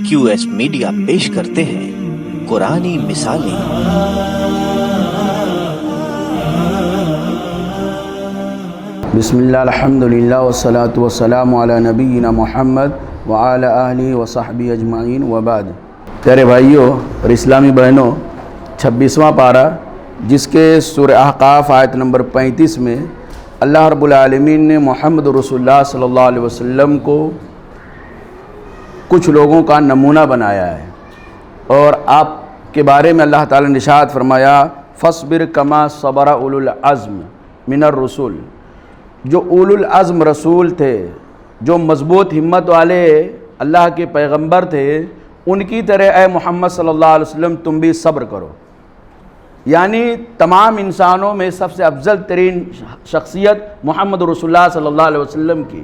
QS media پیش کرتے ہیں قرآنی مثالیں۔ بسم اللہ الحمدللہ والصلاة والسلام علی نبینا محمد وعلی آلہ وصحبہ اجمعین وبعد۔ پیارے بھائیوں اور اسلامی بہنوں، 26واں پارہ جس کے سورہ احقاف آیت نمبر 35 میں اللہ رب العالمین نے محمد رسول اللہ صلی اللہ علیہ وسلم کو کچھ لوگوں کا نمونہ بنایا ہے، اور آپ کے بارے میں اللہ تعالیٰ نے ارشاد فرمایا فاصبر کما صبر اولو العزم من الرسول۔ جو اولو العزم رسول تھے، جو مضبوط ہمت والے اللہ کے پیغمبر تھے، ان کی طرح اے محمد صلی اللہ علیہ وسلم تم بھی صبر کرو۔ یعنی تمام انسانوں میں سب سے افضل ترین شخصیت محمد رسول اللہ صلی اللہ علیہ وسلم کی۔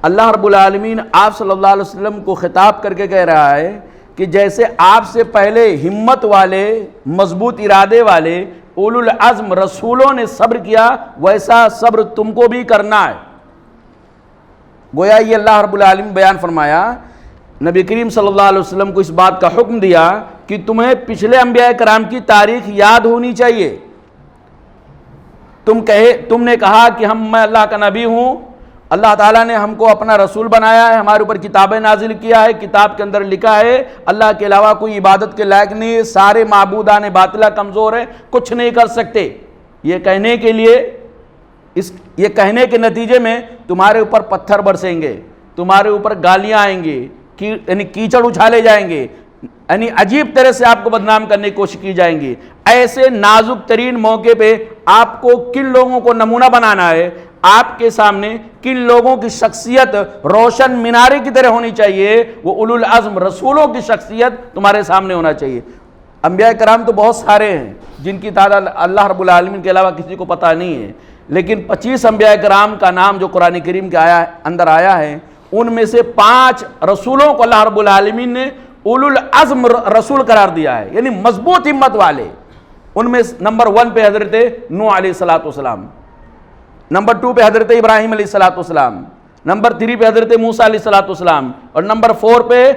اللہ رب العالمین آپ صلی اللہ علیہ وسلم کو خطاب کر کے کہہ رہا ہے کہ جیسے آپ سے پہلے ہمت والے، مضبوط ارادے والے اولو العزم رسولوں نے صبر کیا، ویسا صبر تم کو بھی کرنا ہے۔ گویا یہ اللہ رب العالمین بیان فرمایا، نبی کریم صلی اللہ علیہ وسلم کو اس بات کا حکم دیا کہ تمہیں پچھلے انبیاء کرام کی تاریخ یاد ہونی چاہیے۔ تم نے کہا کہ میں اللہ کا نبی ہوں، اللہ تعالیٰ نے ہم کو اپنا رسول بنایا ہے، ہمارے اوپر کتابیں نازل کیا ہے، کتاب کے اندر لکھا ہے اللہ کے علاوہ کوئی عبادت کے لائق نہیں ہے، سارے معبودان باطلہ کمزور ہیں، کچھ نہیں کر سکتے۔ یہ کہنے کے نتیجے میں تمہارے اوپر پتھر برسیں گے، تمہارے اوپر گالیاں آئیں گے، یعنی کیچڑ اچھالے جائیں گے، یعنی عجیب طرح سے آپ کو بدنام کرنے کی کوشش کی جائیں گی۔ ایسے نازک ترین موقع پہ آپ کو کن لوگوں کو نمونہ بنانا ہے؟ آپ کے سامنے کن لوگوں کی شخصیت روشن مینارے کی طرح ہونی چاہیے؟ وہ اولو العزم رسولوں کی شخصیت تمہارے سامنے ہونا چاہیے۔ انبیاء کرام تو بہت سارے ہیں جن کی تعداد اللہ رب العالمین کے علاوہ کسی کو پتہ نہیں ہے، لیکن 25 انبیاء کرام کا نام جو قرآن کریم کے اندر آیا ہے، ان میں سے 5 رسولوں کو اللہ رب العالمین نے اولو العزم رسول قرار دیا ہے، یعنی مضبوط ہمت والے۔ ان میں نمبر 1 پہ حضرت نوح علیہ السلام، نمبر 2 پہ حضرت ابراہیم علیہ السلام، نمبر 3 پہ حضرت موسیٰ علیہ السلام، اور نمبر 4 پہ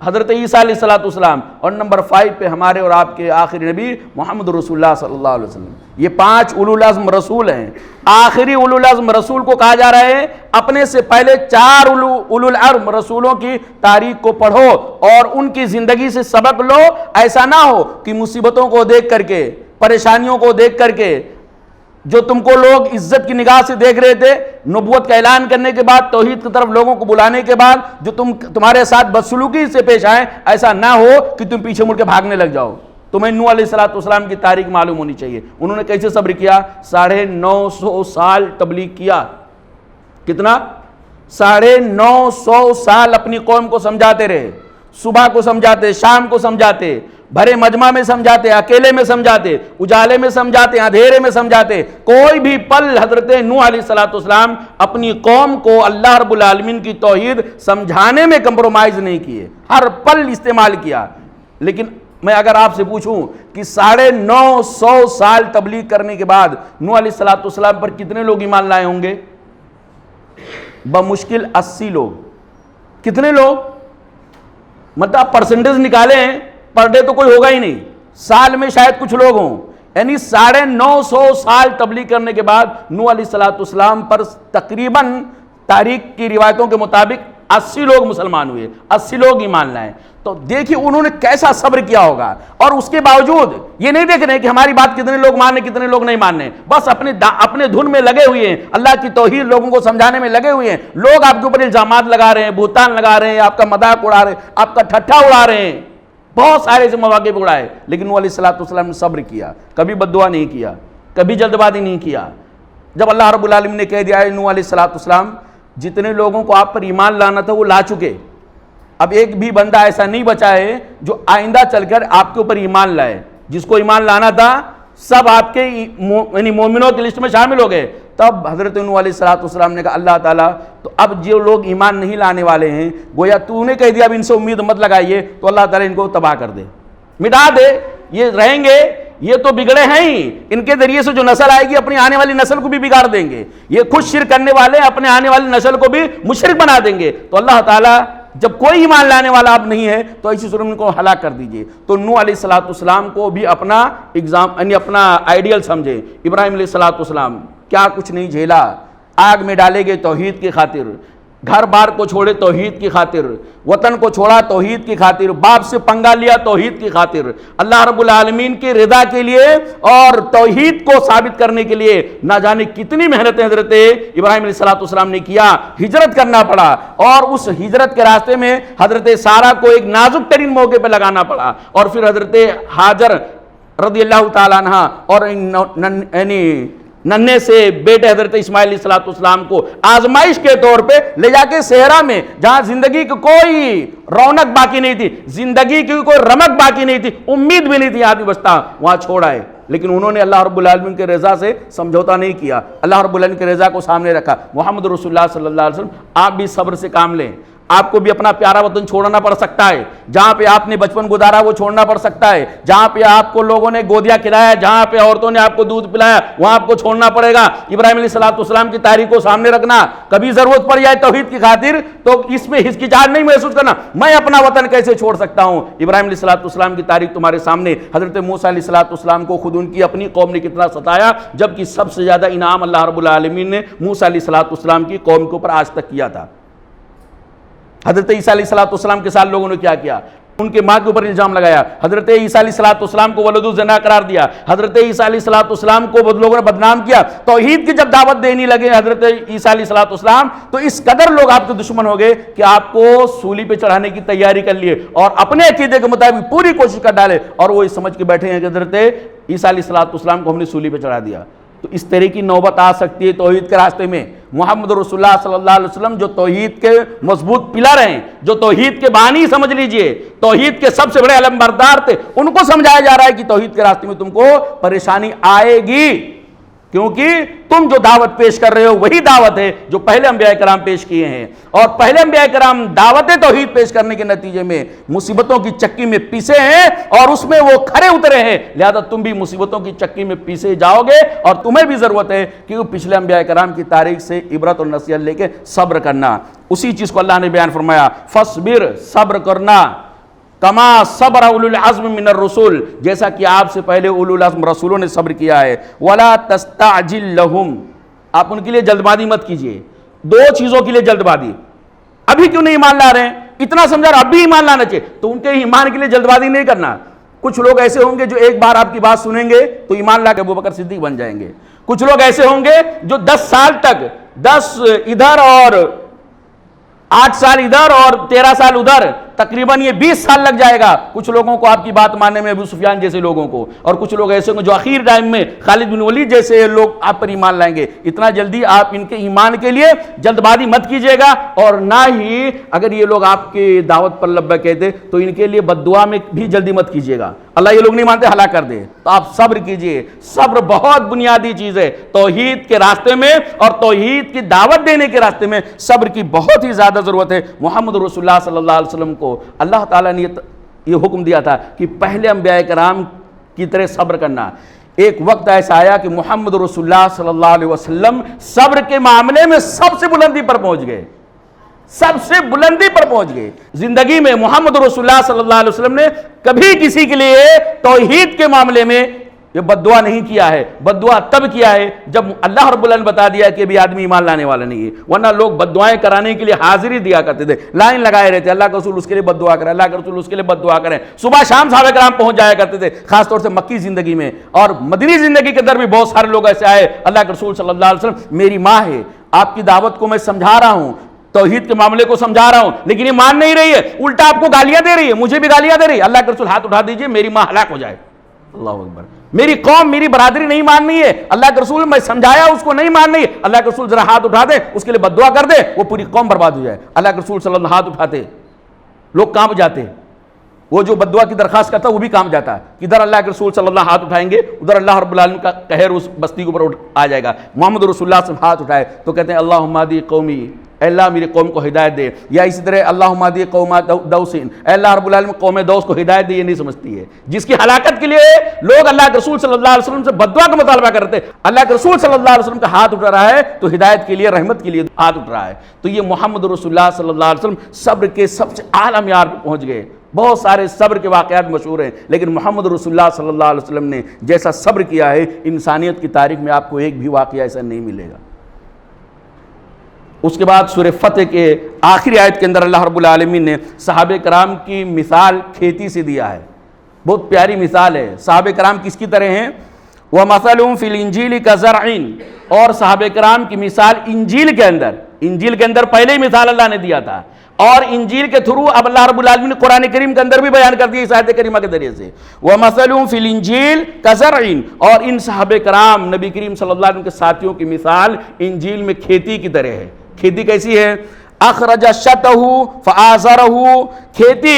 حضرت عیسیٰ علیہ السلام، اور نمبر 5 پہ ہمارے اور آپ کے آخری نبی محمد رسول اللہ صلی اللہ علیہ وسلم۔ یہ 5 اولو العزم رسول ہیں۔ آخری اولو العزم رسول کو کہا جا رہا ہے اپنے سے پہلے 4 اولو العزم رسولوں کی تاریخ کو پڑھو اور ان کی زندگی سے سبق لو۔ ایسا نہ ہو کہ مصیبتوں کو دیکھ کر کے، پریشانیوں کو دیکھ کر کے، جو تم کو لوگ عزت کی نگاہ سے دیکھ رہے تھے، نبوت کا اعلان کرنے کے بعد، توحید کی طرف لوگوں کو بلانے کے بعد، جو تمہارے ساتھ بدسلوکی سے پیش آئیں، ایسا نہ ہو کہ تم پیچھے مڑ کے بھاگنے لگ جاؤ۔ تمہیں نوح علیہ السلام کی تاریخ معلوم ہونی چاہیے۔ انہوں نے کیسے صبر کیا؟ 950 سال تبلیغ کیا۔ کتنا؟ 950 سال اپنی قوم کو سمجھاتے رہے، صبح کو سمجھاتے، شام کو سمجھاتے، بھرے مجمع میں سمجھاتے، اکیلے میں سمجھاتے، اجالے میں سمجھاتے، اندھیرے میں سمجھاتے۔ کوئی بھی پل حضرت نوح علیہ السلام اپنی قوم کو اللہ رب العالمین کی توحید سمجھانے میں کمپرومائز نہیں کیے، ہر پل استعمال کیا۔ لیکن میں اگر آپ سے پوچھوں کہ 950 سال تبلیغ کرنے کے بعد نوح علیہ السلام پر کتنے لوگ ایمان لائے ہوں گے؟ بمشکل 80 لوگ۔ کتنے لوگ؟ مطلب پرسنٹیج نکالیں، پر ڈے تو کوئی ہوگا ہی نہیں، سال میں شاید کچھ لوگ ہوں۔ یعنی 950 سال تبلیغ کرنے کے بعد نوح علیہ السلام پر تقریباً تاریخ کی روایتوں کے مطابق 80 لوگ مسلمان ہوئے، 80 لوگ ایمان لائے۔ تو دیکھیے انہوں نے کیسا صبر کیا ہوگا، اور اس کے باوجود یہ نہیں دیکھ رہے کہ ہماری بات کتنے لوگ ماننے کتنے لوگ نہیں ماننے، بس اپنے دھن میں لگے ہوئے ہیں، اللہ کی توحید لوگوں کو سمجھانے میں لگے ہوئے ہیں۔ لوگ آپ کے اوپر الزامات لگا رہے ہیں، بہتان لگا رہے ہیں، آپ کا مذاق اڑا رہے ہیں، آپ کا ٹھٹھا اڑا رہے ہیں، بہت سارے سے مواقع پہ اڑائے، لیکن نوح علیہ السلام نے صبر کیا، کبھی بد دعا نہیں کیا، کبھی جلد بازی نہیں کیا۔ جب اللہ رب العالمین نے کہہ دیا ہے نوح علیہ السلام جتنے لوگوں کو آپ پر ایمان لانا تھا وہ لا چکے، اب ایک بھی بندہ ایسا نہیں بچا ہے جو آئندہ چل کر آپ کے اوپر ایمان لائے۔ جس کو ایمان لانا تھا سب آپ کے یعنی مومنوں کی لسٹ میں شامل ہو گئے۔ تب حضرت نوح علیہ السلام نے کہا اللہ تعالیٰ تو اب جو لوگ ایمان نہیں لانے والے ہیں، گویا تو نے کہہ دیا اب ان سے امید مت لگائیے، تو اللہ تعالیٰ ان کو تباہ کر دے، مٹا دے، یہ رہیں گے، یہ تو بگڑے ہیں ہی، ان کے ذریعے سے جو نسل آئے گی اپنی آنے والی نسل کو بھی بگاڑ دیں گے، یہ خود شرک کرنے والے اپنے آنے والی نسل کو بھی مشرک بنا دیں گے۔ تو اللہ تعالیٰ جب کوئی ایمان لانے والا اب نہیں ہے تو ایسی صورت میں ان کو ہلاک کر دیجئے۔ تو نوح علیہ السلام کو بھی اپنا یعنی اپنا آئیڈیل سمجھے۔ ابراہیم علیہ السلام کیا کچھ نہیں جھیلا، آگ میں ڈالے گئے توحید کی خاطر، گھر بار کو چھوڑے توحید کی خاطر، وطن کو چھوڑا توحید کی خاطر، باپ سے پنگا لیا توحید کی خاطر، اللہ رب العالمین کی رضا کے لیے اور توحید کو ثابت کرنے کے لیے نہ جانے کتنی محنتیں حضرت ابراہیم علیہ السلام نے کیا، ہجرت کرنا پڑا، اور اس ہجرت کے راستے میں حضرت سارہ کو ایک نازک ترین موقع پہ لگانا پڑا، اور پھر حضرت ہاجر رضی اللہ تعالیٰ عنہ اور ننھے سے بیٹے حضرت اسماعیل علیہ السلام کو آزمائش کے طور پہ لے جا کے صحرا میں، جہاں زندگی کی کوئی رونق باقی نہیں تھی، زندگی کی کوئی رمق باقی نہیں تھی، امید بھی نہیں تھی آدمی بچتا، وہاں چھوڑ آئے، لیکن انہوں نے اللہ رب العالمین کے رضا سے سمجھوتا نہیں کیا، اللہ رب العالمین کے رضا کو سامنے رکھا۔ محمد رسول اللہ صلی اللہ علیہ وسلم آپ بھی صبر سے کام لیں، آپ کو بھی اپنا پیارا وطن چھوڑنا پڑ سکتا ہے، جہاں پہ آپ نے بچپن گزارا وہ چھوڑنا پڑ سکتا ہے، جہاں پہ آپ کو لوگوں نے گودیا کھلایا، جہاں پہ عورتوں نے آپ کو دودھ پلایا وہاں آپ کو چھوڑنا پڑے گا۔ ابراہیم علیہ السلام کی تاریخ کو سامنے رکھنا، کبھی ضرورت پڑ جائے توحید کی خاطر تو اس میں ہچکچاہٹ نہیں محسوس کرنا، میں اپنا وطن کیسے چھوڑ سکتا ہوں۔ ابراہیم علیہ السلام کی تاریخ تمہارے سامنے، حضرت موسیٰ علیہ السلام کو خود ان کی اپنی قوم نے کتنا ستایا، جبکہ سب سے زیادہ انعام اللہ رب العالمین نے موسیٰ علیہ السلام کی قوم کے اوپر آج تک کیا تھا۔ حضرت عیسیٰ علیہ السلام کے ساتھ لوگوں نے کیا کیا، ان کے ماں کے اوپر الزام لگایا، حضرت عیسیٰ علیہ السلام کو ولد الزنا قرار دیا، حضرت عیسیٰ علیہ السلام کو لوگوں نے بدنام کیا۔ توحید کی جب دعوت دینی لگے حضرت عیسیٰ علیہ السلام تو اس قدر لوگ آپ کے دشمن ہو گئے کہ آپ کو سولی پہ چڑھانے کی تیاری کر لیے اور اپنے عقیدے کے مطابق پوری کوشش کر ڈالے، اور وہ یہ سمجھ کے بیٹھے ہیں کہ حضرت عیسیٰ علیہ السلام کو ہم نے سولی پہ چڑھا دیا۔ تو اس طرح کی نوبت آ سکتی ہے توحید کے راستے میں۔ محمد رسول اللہ صلی اللہ علیہ وسلم جو توحید کے مضبوط پلر ہیں، جو توحید کے بانی سمجھ لیجئے، توحید کے سب سے بڑے علمبردار تھے، ان کو سمجھایا جا رہا ہے کہ توحید کے راستے میں تم کو پریشانی آئے گی، کیونکہ تم جو دعوت پیش کر رہے ہو وہی دعوت ہے جو پہلے انبیاء کرام پیش کیے ہیں، اور پہلے انبیاء کرام دعوت توحید پیش کرنے کے نتیجے میں مصیبتوں کی چکی میں پیسے ہیں اور اس میں وہ کھڑے اترے ہیں، لہذا تم بھی مصیبتوں کی چکی میں پیسے جاؤ گے، اور تمہیں بھی ضرورت ہے کہ پچھلے انبیاء کرام کی تاریخ سے عبرت اور نصیحت لے کے صبر کرنا۔ اسی چیز کو اللہ نے بیان فرمایا، فصبر، صبر کرنا، کما صبر اولو العزم من الرسول، جیسا کہ آپ سے پہلے اولو العزم رسولوں نے صبر کیا ہے، ولا تستعجل لهم، آپ ان کے لیے جلد بازی مت کیجئے۔ دو چیزوں کے لیے جلد بازی، ابھی کیوں نہیں ایمان لا رہے ہیں، اتنا سمجھا اب بھی ایمان لانا چاہیے، تو ان کے ایمان کے لیے جلد بازی نہیں کرنا۔ کچھ لوگ ایسے ہوں گے جو ایک بار آپ کی بات سنیں گے تو ایمان لا کے ابوبکر صدیق بن جائیں گے، کچھ لوگ ایسے ہوں گے جو 10 سال تک، 10 ادھر اور 8 سال ادھر اور 13 سال ادھر، تقریباً یہ 20 سال لگ جائے گا کچھ لوگوں کو آپ کی بات ماننے میں، ابو سفیان جیسے لوگوں کو، اور کچھ لوگ ایسے ہوں گے جو آخر ٹائم میں خالد بن ولید جیسے لوگ آپ پر ایمان لائیں گے۔ اتنا جلدی آپ ان کے ایمان کے لیے جلد بازی مت کیجیے گا، اور نہ ہی اگر یہ لوگ آپ کی دعوت پر لبیک کہتے تو ان کے لیے بد دعا میں بھی جلدی مت کیجیے گا، اللہ یہ لوگ نہیں مانتے ہلاک کر دے۔ تو آپ صبر کیجیے، صبر بہت بنیادی چیز ہے توحید کے راستے میں، اور توحید کی دعوت دینے کے راستے میں صبر کی بہت ہی زیادہ ضرورت ہے۔ محمد رسول اللہ صلی اللہ علیہ وسلم کو اللہ تعالیٰ نے یہ حکم دیا تھا کہ پہلے انبیاء کرام کی طرح صبر کرنا۔ ایک وقت ایسا آیا کہ محمد رسول اللہ صلی اللہ علیہ وسلم صبر کے معاملے میں سب سے بلندی پر پہنچ گئے، سب سے بلندی پر پہنچ گئے۔ زندگی میں محمد رسول اللہ صلی اللہ علیہ وسلم نے کبھی کسی کے لیے توحید کے معاملے میں یہ بد دعا نہیں کیا ہے، بد دعا تب کیا ہے جب اللہ رب العالمین بتا دیا کہ بھی آدمی ایمان لانے والا نہیں ہے، ورنہ لوگ بد دعائیں کرانے کے لیے حاضری دیا کرتے تھے، لائن لگائے رہتے، اللہ کے رسول اس کے لیے بد دعا کریں، اللہ کے رسول اس کے لیے بد دعا کریں، صبح شام صحابہ کرام پہنچ جایا کرتے تھے، خاص طور سے مکی زندگی میں، اور مدنی زندگی کے اندر بھی بہت سارے لوگ ایسے آئے، اللہ کے رسول صلی اللہ علیہ وسلم میری ماں ہے، آپ کی دعوت کو میں سمجھا رہا ہوں، توحید کے معاملے کو سمجھا رہا ہوں، لیکن یہ مان نہیں رہی ہے، الٹا آپ کو گالیاں دے رہی ہے، مجھے بھی گالیاں دے رہی ہے، اللہ کے رسول ہاتھ اٹھا دیجئے میری ماں ہلاک ہو جائے۔ اللہ اکبر، میری قوم میری برادری نہیں ماننی ہے، اللہ کے رسول میں سمجھایا اس کو نہیں ماننی ہے، اللہ کے رسول ذرا ہاتھ اٹھا دے اس کے لیے بد دعا کر دے وہ پوری قوم برباد ہو جائے۔ اللہ کے رسول صلی اللہ علیہ وسلم ہاتھ اٹھاتے، لوگ کانپ جاتے، وہ جو بد دعا کی درخواست کرتا وہ بھی کانپ جاتا ہے، ادھر اللہ کے رسول صلی اللہ علیہ وسلم ہاتھ اٹھائیں گے، ادھر اللہ رب العالمین کا قہر اس بستی کے اوپر آ جائے گا۔ محمد رسول اللہ صلی اللہ علیہ وسلم ہاتھ اٹھائے تو کہتے ہیں اللہم اہدی قومی اے اللہ میری قوم کو ہدایت دے، یا اسی طرح اللہم اہدی قوم دوسین، اے اللہ رب العالمین قوم دوس کو ہدایت دے، یہ نہیں سمجھتی ہے. جس کی ہلاکت کے لیے لوگ اللہ کے رسول صلی اللہ علیہ وسلم سے بددعا کا مطالبہ کرتے، اللہ کے رسول صلی اللہ علیہ وسلم کا ہاتھ اٹھ رہا ہے تو ہدایت کے لیے، رحمت کے لیے ہاتھ اٹھ رہا ہے. تو یہ محمد رسول اللہ صلی اللہ علیہ وسلم صبر کے سب سے اعلیٰ معیار پہ پہنچ گئے. بہت سارے صبر کے واقعات مشہور ہیں، لیکن محمد رسول اللہ صلی اللہ علیہ وسلم نے جیسا صبر کیا ہے انسانیت کی تاریخ میں آپ کو ایک بھی واقعہ ایسا نہیں ملے گا. اس کے بعد سورہ فتح کے آخری آیت کے اندر اللہ رب العالمین نے صحابہ کرام کی مثال کھیتی سے دیا ہے. بہت پیاری مثال ہے. صحابہ کرام کس کی طرح ہیں؟ وَمَثَلُهُمْ فِي الْإِنْجِيلِ كَزَرْعٍ، اور صحابہ کرام کی مثال انجیل کے اندر پہلے ہی مثال اللہ نے دیا تھا، اور انجیل کے تھرو اب اللہ رب العالمین نے قرآن کریم کے اندر بھی بیان کر دیا اس آیت کریمہ کے ذریعے سے. وَمَثَلُهُمْ فِي الْإِنْجِيلِ كَزَرْعٍ، اور ان صحابہ کرام نبی کریم صلی اللہ علیہ وسلم کے ساتھیوں کی مثال انجیل میں کھیتی کی طرح ہے. کھیتی کیسی ہے؟ اخرج شطہ فآزرہ، کھیتی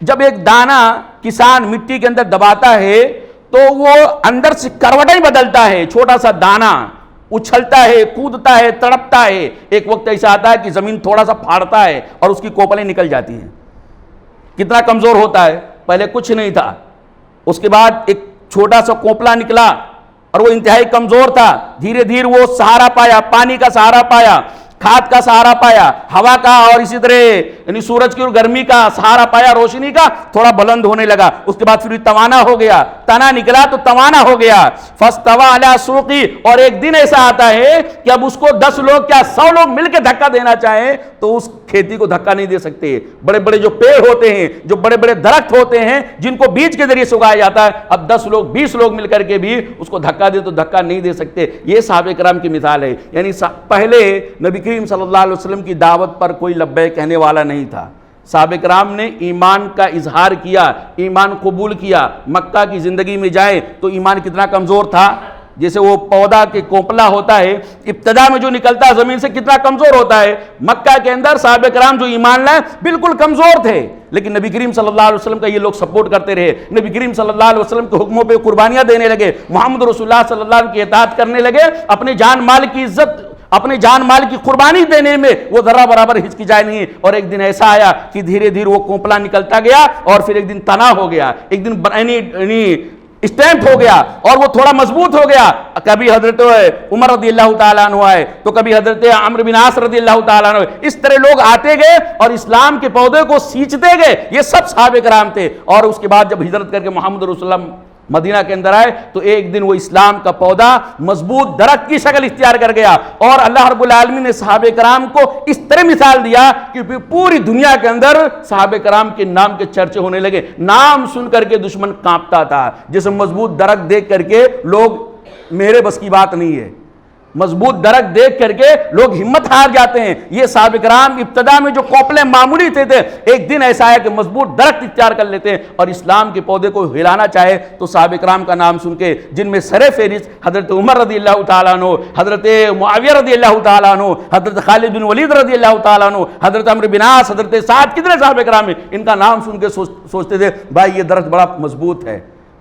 جب ایک دانہ کسان مٹی کے اندر دباتا ہے تو وہ اندر سے کروٹیں بدلتا ہے. چھوٹا سا دانہ اچھلتا ہے، کودتا ہے، تڑپتا ہے. ایک وقت ایسا آتا ہے کہ زمین تھوڑا سا پھاڑتا ہے اور اس کی کوپلیں نکل جاتی ہیں. کتنا کمزور ہوتا ہے، پہلے کچھ نہیں تھا، اس کے بعد ایک چھوٹا سا کوپلا نکلا اور وہ انتہائی کمزور تھا. دھیرے دھیرے وہ سہارا پایا، پانی کا سہارا پایا، کھاد کا سہارا پایا، ہوا کا اور اسی طرح یعنی سورج کی اور گرمی کا سہارا پایا، روشنی کا، تھوڑا بلند ہونے لگا. اس کے بعد پھر توانا ہو گیا، تنا نکلا تو توانا ہو گیا. فاستوى على سوقه، اور ایک دن ایسا آتا ہے کہ اب اس کو 10 لوگ کیا 100 لوگ مل کے دھکا دینا چاہیں تو اس کھیتی کو دھکا نہیں دے سکتے. بڑے بڑے جو پیڑ ہوتے ہیں، جو بڑے بڑے درخت ہوتے ہیں جن کو بیج کے ذریعے سے اگایا جاتا ہے، اب 10 لوگ 20 لوگ مل کر کے بھی اس کو دھکا دے تو دھکا نہیں دے سکتے. یہ صحابہ کرام کی مثال ہے. یعنی پہلے نبی کریم صلی اللہ علیہ وسلم کی دعوت پر کوئی لبیک کہنے والا نہیں تھا. صحابہ کرام نے ایمان کا اظہار کیا، ایمان قبول کیا. مکہ کی زندگی میں جائے تو ایمان کتنا کمزور تھا. جیسے وہ پودا کے کوپلا ہوتا ہے، ابتدا میں جو نکلتا ہے زمین سے کتنا کمزور ہوتا ہے. مکہ کے اندر صحابہ کرام جو ایمان لائے بالکل کمزور تھے، لیکن نبی کریم صلی اللہ علیہ وسلم کا یہ لوگ سپورٹ کرتے رہے. نبی کریم صلی اللہ علیہ وسلم کے حکموں پہ قربانیاں دینے لگے، محمد رسول اللہ صلی اللہ علیہ وسلم کی اطاعت کرنے لگے. اپنے جان مال کی عزت، اپنے جان مال کی قربانی دینے میں وہ ذرہ برابر ہچکچائے نہیں. اور ایک دن ایسا آیا کہ دھیرے دھیرے وہ کوپلا نکلتا گیا اور پھر ایک دن تنا ہو گیا، ایک دن اسٹیمپ ہو گیا اور وہ تھوڑا مضبوط ہو گیا. کبھی حضرت عمر رضی اللہ تعالیٰ عنہ آئے تو کبھی حضرت عمرو بن عاص رضی اللہ تعالیٰ عنہ. اس طرح لوگ آتے گئے اور اسلام کے پودے کو سینچتے گئے. یہ سب صحابہ کرام تھے. اور اس کے بعد جب ہجرت کر کے محمد رسول اللہ مدینہ کے اندر آئے تو ایک دن وہ اسلام کا پودا مضبوط درخت کی شکل اختیار کر گیا. اور اللہ رب العالمین نے صحابہ کرام کو اس طرح مثال دیا کہ پوری دنیا کے اندر صحابہ کرام کے نام کے چرچے ہونے لگے. نام سن کر کے دشمن کانپتا تھا. جیسے مضبوط درخت دیکھ کر کے لوگ میرے بس کی بات نہیں ہے، مضبوط درخت دیکھ کر کے لوگ ہمت ہار جاتے ہیں. یہ صحابہ کرام ابتدا میں جو کوپلے معمولی تھے ایک دن ایسا ہے کہ مضبوط درخت اختیار کر لیتے ہیں اور اسلام کے پودے کو ہلانا چاہے تو صحابہ کرام کا نام سن کے، جن میں سر فہرست حضرت عمر رضی اللہ تعالیٰ عنہ، حضرت معاویہ رضی اللہ تعالیٰ عنہ، حضرت خالد بن ولید رضی اللہ تعالیٰ عنہ، حضرت عمرو بن عاص، حضرت سعد، کتنے صحابہ کرام ہیں. ان کا نام سن کے سوچتے تھے بھائی یہ درخت بڑا مضبوط ہے.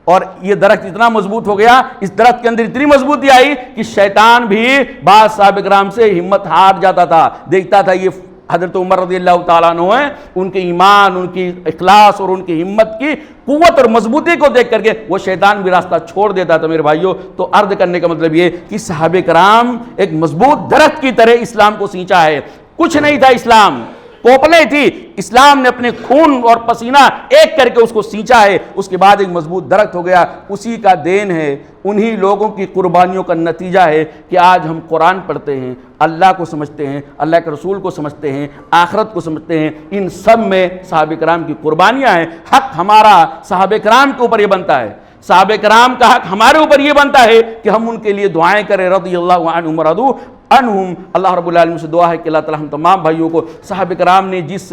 اور یہ درخت اتنا مضبوط ہو گیا، اس درخت کے اندر اتنی مضبوطی آئی کہ شیطان بھی بعض صحابہ کرام سے ہمت ہار جاتا تھا. دیکھتا تھا یہ حضرت عمر رضی اللہ تعالیٰ عنہ ہیں، ان کے ایمان، ان کی اخلاص اور ان کی ہمت کی قوت اور مضبوطی کو دیکھ کر کے وہ شیطان بھی راستہ چھوڑ دیتا تھا. میرے بھائیوں، تو عرض کرنے کا مطلب یہ کہ صحابہ کرام ایک مضبوط درخت کی طرح اسلام کو سینچا ہے. کچھ نہیں تھا اسلام، کوپلیں تھی. اسلام نے اپنے خون اور پسینہ ایک کر کے اس کو سینچا ہے. اس کے بعد ایک مضبوط درخت ہو گیا. اسی کا دین ہے، انہی لوگوں کی قربانیوں کا نتیجہ ہے کہ آج ہم قرآن پڑھتے ہیں، اللہ کو سمجھتے ہیں، اللہ کے رسول کو سمجھتے ہیں، آخرت کو سمجھتے ہیں. ان سب میں صحابہ کرام کی قربانیاں ہیں. حق ہمارا صحابہ کرام کے اوپر یہ بنتا ہے، صحابہ کرام کا حق ہمارے اوپر یہ بنتا ہے کہ ہم ان کے لیے دعائیں کریں. رضی اللہ عنہم ورضوا عنہم. اللہ رب العالمین سے دعا ہے کہ اللہ تعالی ہم تمام بھائیوں کو صحابہ کرام نے جس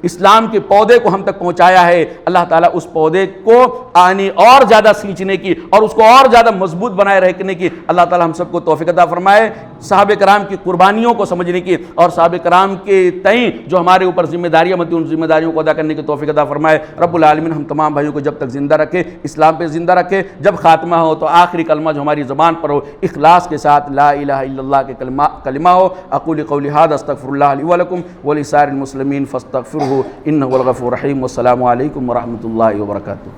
اسلام کے پودے کو ہم تک پہنچایا ہے، اللہ تعالیٰ اس پودے کو اور زیادہ سینچنے کی اور اس کو اور زیادہ مضبوط بنائے رکھنے کی اللہ تعالیٰ ہم سب کو توفیق عطا فرمائے. صحابہ کرام کی قربانیوں کو سمجھنے کی اور صحابہ کرام کے تئیں جو ہمارے اوپر ذمہ داریاں بنتی ہیں ان ذمہ داریوں کو ادا کرنے کی توفیق عطا فرمائے۔ رب العالمین ہم تمام بھائیوں کو جب تک زندہ رکھے، اسلام پہ زندہ رکھے، جب خاتمہ ہو تو آخری کلمہ جو ہماری زبان پر ہو اخلاص کے ساتھ لا الہ الا اللہ کے کلمہ ہو۔ اقول قولی ھذا استغفر اللہ لی ولکم ولسائر المسلمین فاستغفروہ انہ هو الغفور الرحیم۔ والسلام علیکم ورحمۃ اللہ وبرکاتہ۔